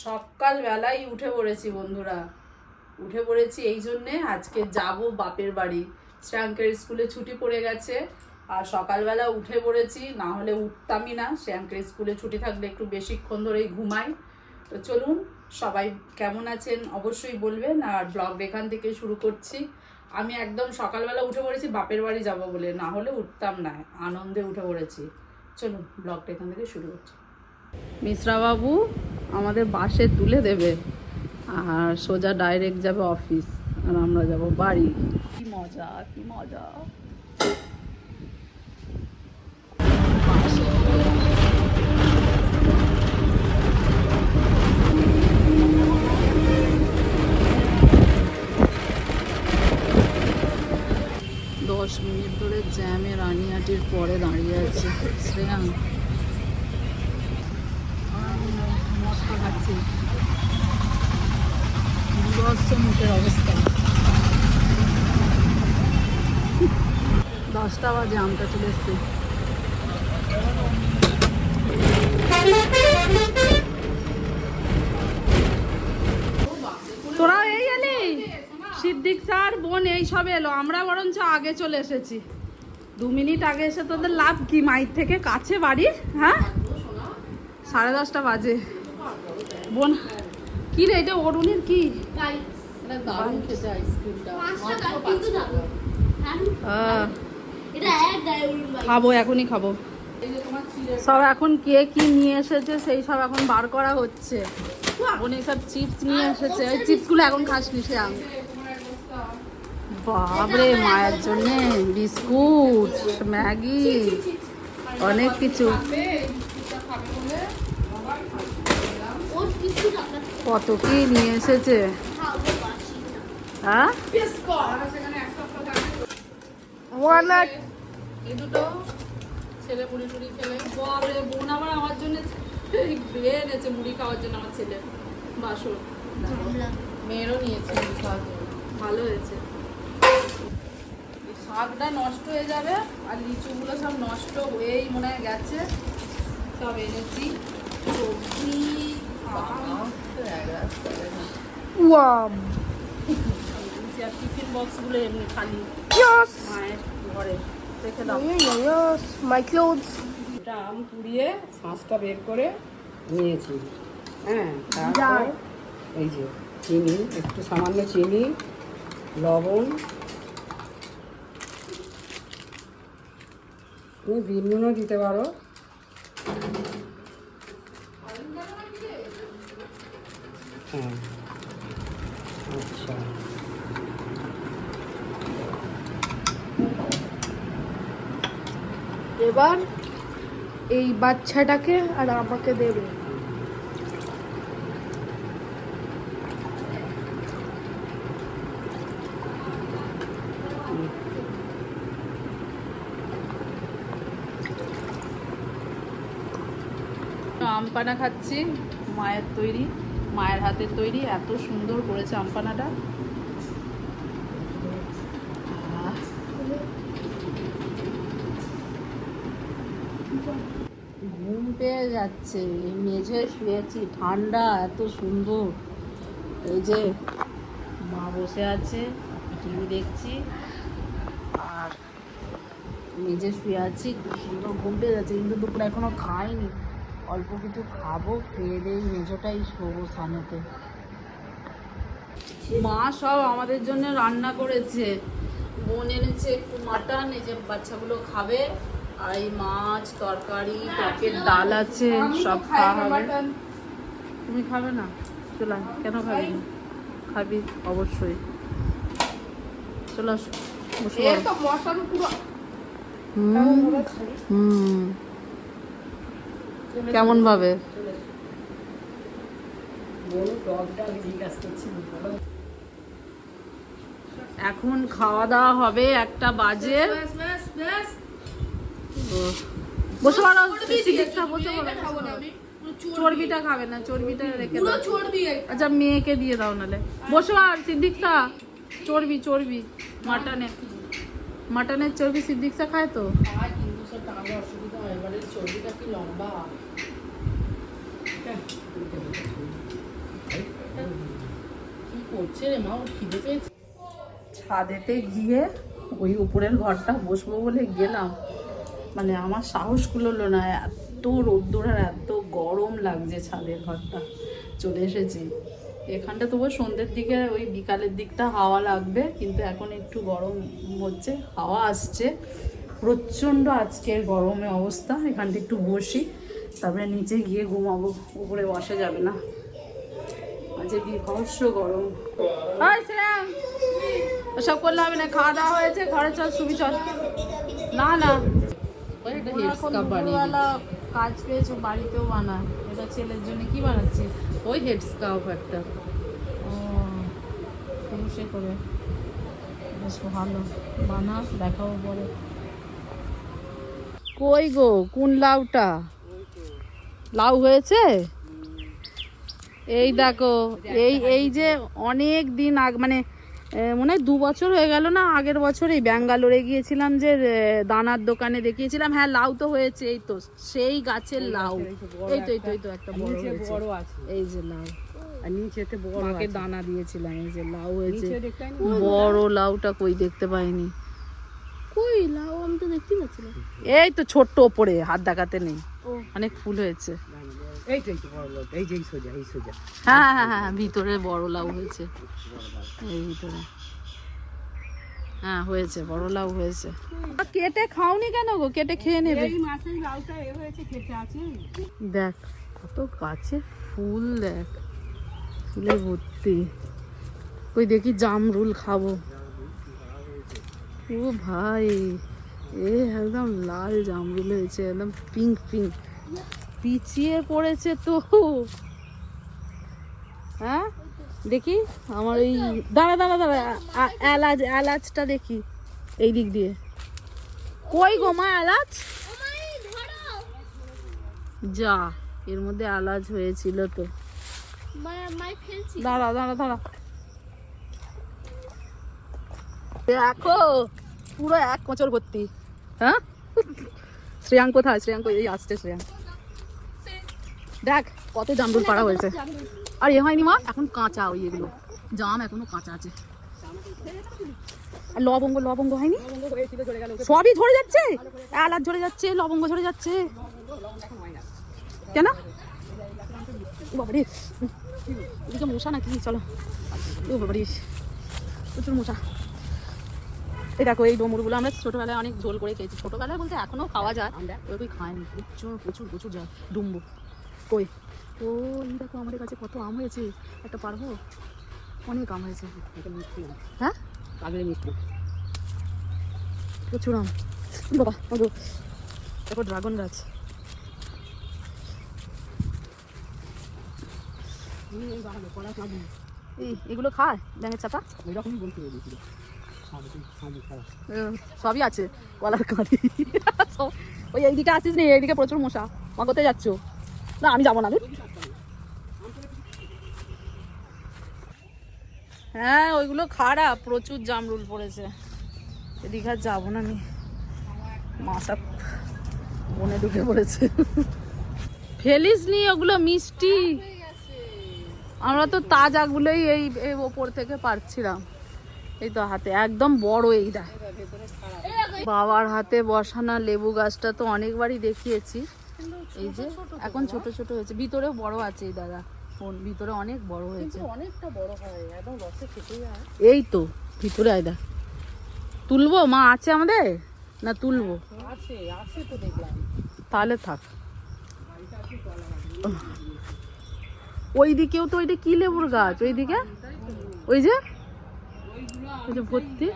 সকালবেলায় উঠে পড়েছি বন্ধুরা, উঠে পড়েছি এই জন্যে আজকে যাব বাপের বাড়ি। শ্রেয়াঙ্কের স্কুলে ছুটি পড়ে গেছে আর সকালবেলা উঠে পড়েছি, না হলে উঠতামই না। শ্রেয়াঙ্কের স্কুলে ছুটি থাকলে একটু বেশিক্ষণ ধরেই ঘুমাই। তো চলুন, সবাই কেমন আছেন অবশ্যই বলবেন। আর ব্লগ এখান থেকে শুরু করছি। আমি একদম সকালবেলা উঠে পড়েছি বাপের বাড়ি যাব বলে, না হলে উঠতাম না, আনন্দে উঠে পড়েছি। চলুন ব্লগটা এখান থেকে শুরু করছি। মিশ্রা বাবু আমাদের বাসে তুলে দেবে আর সোজা ডাইরেক্ট যাবে অফিস, আর আমরা যাব বাড়ি। কি মজা, কি মজা। 10 মিনিট ধরে জ্যামে রানিহাটির পরে দাঁড়িয়ে আছে শ্রেয়াঙ্ক। মশলা খাচ্ছি, বিভৎস মুখের অবস্থা। 10টা বাজে, আমটা চলে এসছে। তোরা এই এলি? সিদ্দিক স্যার, বোন এই সব এলো, আমরা বরঞ্চ আগে চলে এসেছি। 2 মিনিট আগে এসে তোদের লাভ কি? মাইর থেকে কাছে বাড়ি। হ্যাঁ, 10:30 বাজে। বোন কি রে এটা? অরুণের কি? খাবো, এখনই খাবো। সব এখন কে কি নিয়ে এসেছে সেই সব এখন বার করা হচ্ছে। বোন এইসব চিপস নিয়ে এসেছে, ওই চিপসগুলো এখন খাসনি সে। বাবরে, মায়ের জন্যে বিস্কুট, ম্যাগি, অনেক কিছু। কত কি নিয়ে এসেছে। হ্যাঁ, এই দুটো ছেলে মুড়ি টুড়ি খেলে। বাবরে, বোন আবার আমার জন্য এনেছে মুড়ি খাওয়ার জন্য। আমার ছেলে বাসন, মেয়েরও নিয়েছে মুড়ি খাওয়ার জন্য। ভালো হয়েছে। শাকটা নষ্ট হয়ে যাবে আর লিচুগুলো সব নষ্ট হয়েই মনে হয় গেছে। সব এনেছি সবজি, আর টিফিন বক্সগুলো এমনি খালি মায়ের ঘরে রেখে দাও। এটা আম পুড়িয়ে শাঁসটা বের করে নিয়েছি। হ্যাঁ, তারপর এই যে চিনি, একটু সামান্য চিনি, লবণ, তুমি বিট নুনও দিতে পারো। হ্যাঁ, আচ্ছা। এবার এই বাচ্চাটাকে আর আমাকে দেবে। আম পানা খাচ্ছি, মায়ের তৈরি, মায়ের হাতের তৈরি। এত সুন্দর করেছে আম পানাটা। ঘুম পেয়ে যাচ্ছে, মেঝে শুয়েছি, ঠান্ডা, এত সুন্দর। এই যে মা বসে আছে, টিভি দেখছি, আর মেঝে শুয়ে আছি। খুব সুন্দর ঘুম পেয়ে যাচ্ছে, কিন্তু দুপুরে এখনো খাইনি। অল্প কিছু খাবো, খেয়ে দিয়ে মেঝোটাই শোবো সামনেতে। মা সব আমাদের জন্য রান্না করেছে। বোন এনেছে একটু মাটন, এই যে বাচ্চাগুলো খাবে। আর এই মাছ, তরকারি, টকের ডাল আছে, সব খাওয়া হবে। তুমি খাবে না? চলে আয়। কেন খাবি না? খাবি অবশ্যই। চলে আসো, বসে পড়ো। কেমন ভাবে এখন খাওয়া দাওয়া হবে, 1টা বাজে। বসে পড়ো, চর্বিটা খাবে না, চর্বিটা রেখে দাও। আচ্ছা, মেয়েকে দিয়ে দাও নালে। বসো। আর সিদ্দিকটা চর্বি, চর্বি মাটনের চর্বি সিদ্দিকটা খায় তো। চর্বিটা কি লম্বা। করছে রে মা, ওর খিদে পেয়েছে। ছাদেতে গিয়ে ওই উপরের ঘরটা বসবো বলে গেলাম, মানে আমার সাহস কুলোলো না, এত রোদ্দুর আর এত গরম লাগছে। ছাদের ঘরটা চলে এসেছি এখানটা, তবু সন্ধ্যের দিকে ওই বিকালের দিকটা হাওয়া লাগবে, কিন্তু এখন একটু গরম হচ্ছে, হাওয়া আসছে প্রচণ্ড। আজকের গরমে অবস্থা, এখানটা একটু বসি, তারপরে নিচে গিয়ে ঘুমাবো, উপরে বসা যাবে না, আজ বিভৎস গরম। সব করলে হবে না, খাওয়া দাওয়া হয়েছে, ঘরে চল, শুবি চল। না না, কাজ পেয়েছো, বাড়িতেও বানায়, এটা ছেলের জন্য। কি বানাচ্ছি? ওই হেড স্কার্ফ একটা, ও পুরুষে করে, বেশ ভালো বানা, দেখাবো পরে। কই গো, কোন লাউটা? লাউ হয়েছে? এই দেখো, এই যে অনেক দিন আগে, মানে মনে হয় 2 বছর হয়ে গেল না, আগের বছর এই ব্যাঙ্গালোরে গিয়েছিলাম, যে দানার দোকানে দেখিয়েছিলাম। হ্যাঁ, লাউ তো হয়েছে, এই তো সেই গাছের লাউ, এই তো একটা বড় হয়েছে, এই যে লাউ, আর নিচেতে বড় মাকে দানা দিয়েছিলাম, এই যে লাউ হয়েছে। বড় লাউটা কই দেখতে পাইনি, কই লাউ? আমি তো দেখতে পাচ্ছি না। এই তো ছোট্ট ওপরে, হাত দেখাতে নেই, অনেক ফুল হয়েছে। হ্যাঁ হ্যাঁ হ্যাঁ, ভিতরে বড় লাউ হয়েছে, এই ভিতরে, হ্যাঁ হয়েছে, বড় লাউ হয়েছে। কেটে খাওনি কেন গো? কেটে খেয়ে নেবে। দেখ কত গাছে ফুল, দেখ ফুলে ভর্তি। ওই দেখি জামরুল খাবো। ও ভাই, এ একদম লাল জামরুল হয়েছে, একদম পিঙ্ক পিঙ্ক, পিছিয়ে পড়েছে তো। হ্যাঁ দেখি, আমার এই দাঁড়া দাঁড়া দাঁড়া, এলাচটা দেখি এই দিক দিয়ে। কই গো মা এলাচ? যা, এর মধ্যে এলাচ হয়েছিল তো। দাঁড়া দাঁড়া দাঁড়া, দেখো পুরো এক কোঁচর ভর্তি। হ্যাঁ, শ্রেয়াঙ্ক কোথায়? শ্রেয়াঙ্ক এই আসছে, শ্রেয়াঙ্ক দেখ কত জামরুল পাড়া হয়েছে। আর এ হয়নি মা, এখন কাঁচা, ওই এগুলো জাম এখনো কাঁচা আছে। আর লবঙ্গ, লবঙ্গ হয়নি, সবই ঝরে যাচ্ছে, এলাচ ঝরে যাচ্ছে, লবঙ্গ ঝরে যাচ্ছে। কেন বাবারে, এদিকে মশা নাকি? চলো, ও বাবারে প্রচুর মশা। এই দেখো, এই ডমরুগুলো আমরা ছোটবেলায় অনেক ঝোল করে খেয়েছি। ছোটবেলায় বলতে এখনো খাওয়া যায়, ওই খায়নি, প্রচুর প্রচুর প্রচুর যায় ডুম্বু। কই ও, এই দেখো আমাদের কাছে কত আম হয়েছে, একটা পারবো? অনেক আম হয়েছে। হ্যাঁ, প্রচুর আম বাবা। দেখো ড্রাগন গাছ, এগুলো খায় ব্যাঙের চাপা, সবই আছে, কলার কাঁদি। ওই এইদিকে আসিস নি, এইদিকে প্রচুর মশা। মা কোথায় যাচ্ছ? না আমি যাবো না। হ্যাঁ ওইগুলো খারাপ, প্রচুর জামরুল পড়েছে, এদিকে আর যাবো না আমি, মাথা বনে ঢুকে পড়েছে। ফেলিস নি, ওগুলো মিষ্টি, আমরা তো তাজাগুলোই এই ওপর থেকে পারছিলাম। এই তো হাতে একদম বড়, এই দেখ বাবার হাতে বসানো লেবু গাছটা তো অনেকবারই দেখিয়েছি। এই যে এখন ছোট ছোট হয়েছে, ভিতরেও বড় আছে, এই দাদা ভিতরে অনেক বড় হয়েছে, অনেকটা বড় হয়, একদম রসে খেতে যায়। এই তো ভিতরে আয়দা, তুলবো মা? আছে আমাদের না তুলবো? আছে আছে তো দেখলাম, তাহলে থাক। ওই দিকেও তো, ওইটা কি লেবুর গাছ? ওইদিকে ওই যে ভর্তি।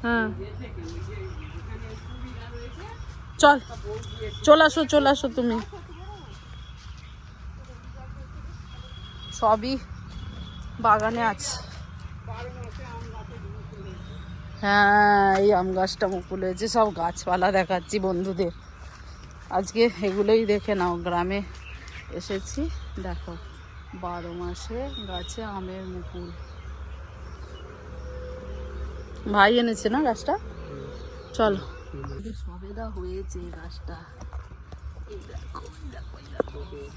হ্যাঁ চল, চলে আসো তুমি। সবই বাগানে আছে। হ্যাঁ, এই আম গাছটা মুকুল হয়েছে, সব গাছপালা দেখাচ্ছি বন্ধুদের। আজকে এগুলোই দেখে নাও, গ্রামে এসেছি, দেখো 12 মাসে গাছে আমের মুকুল। ভাই এনেছে না গাছটা, চলো। সবেদা হয়েছে গাছটা, এই দেখো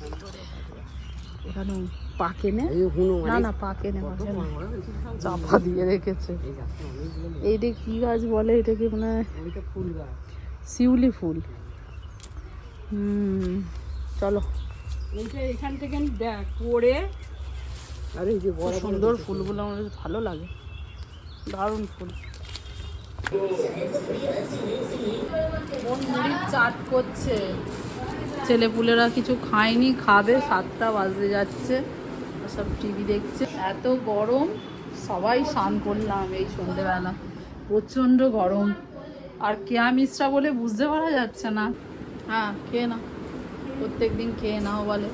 ভিতরে, এখানে পাকে নে না না পাকে নে চাপা দিয়ে রেখেছে। এইটা কি গাছ বলে? এটাকে মনে হয় ফুল গাছ, শিউলি ফুল। চলো এইটা এখান থেকে দেখ পড়ে। আর এই যে বড় সুন্দর ফুলগুলো আমার বেশ ভালো লাগে, দারুণ ফুল। মুড়ির চাট করছে, ছেলেপুলেরা কিছু খায়নি, খাবে। 7টা বাজতে যাচ্ছে, সব টিভি দেখছে। এত গরম, সবাই স্নান করলাম এই সন্ধ্যেবেলা, প্রচণ্ড গরম। আর কেয়া মিশ্রা বলে বুঝতে পারা যাচ্ছে না। হ্যাঁ খেয়ে নাও, প্রত্যেক দিন খেয়ে নাও বলে।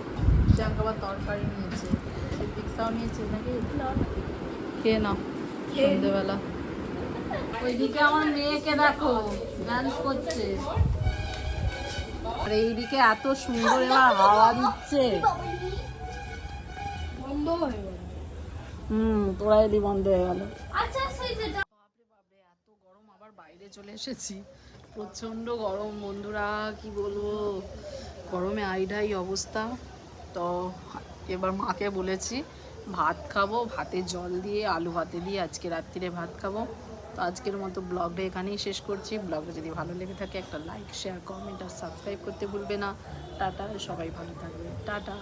শ্যাঙ্ক আবার তরকারি নিয়েছে, পিক্সাও নিয়েছে নাকি, খেয়ে নাও সন্ধ্যেবেলা। ওইদিকে আমার মেয়েকে দেখো ডান্স করছে, আর এইদিকে এত সুন্দর এবার হাওয়া দিচ্ছে। বন্ধ হয়ে গেল। তোরা এলি বন্ধ হয়ে গেল। আচ্ছা বাপরে বাপরে এত গরম, আবার বাইরে চলে এসেছি, প্রচন্ড গরম বন্ধুরা, কি বলবো, গরমে আইডাই অবস্থা। তো এবার মাকে বলেছি ভাত খাবো, ভাতে জল দিয়ে আলু ভাতে দিয়ে আজকে রাত্রিরে ভাত খাবো। তো আজকের মতো ব্লগটা এখানেই শেষ করছি। ব্লগটা যদি ভালো লেগে থাকে একটা লাইক, শেয়ার, কমেন্ট আর সাবস্ক্রাইব করতে ভুলবে না। টাটা, সবাই ভালো থাকবে, টাটা।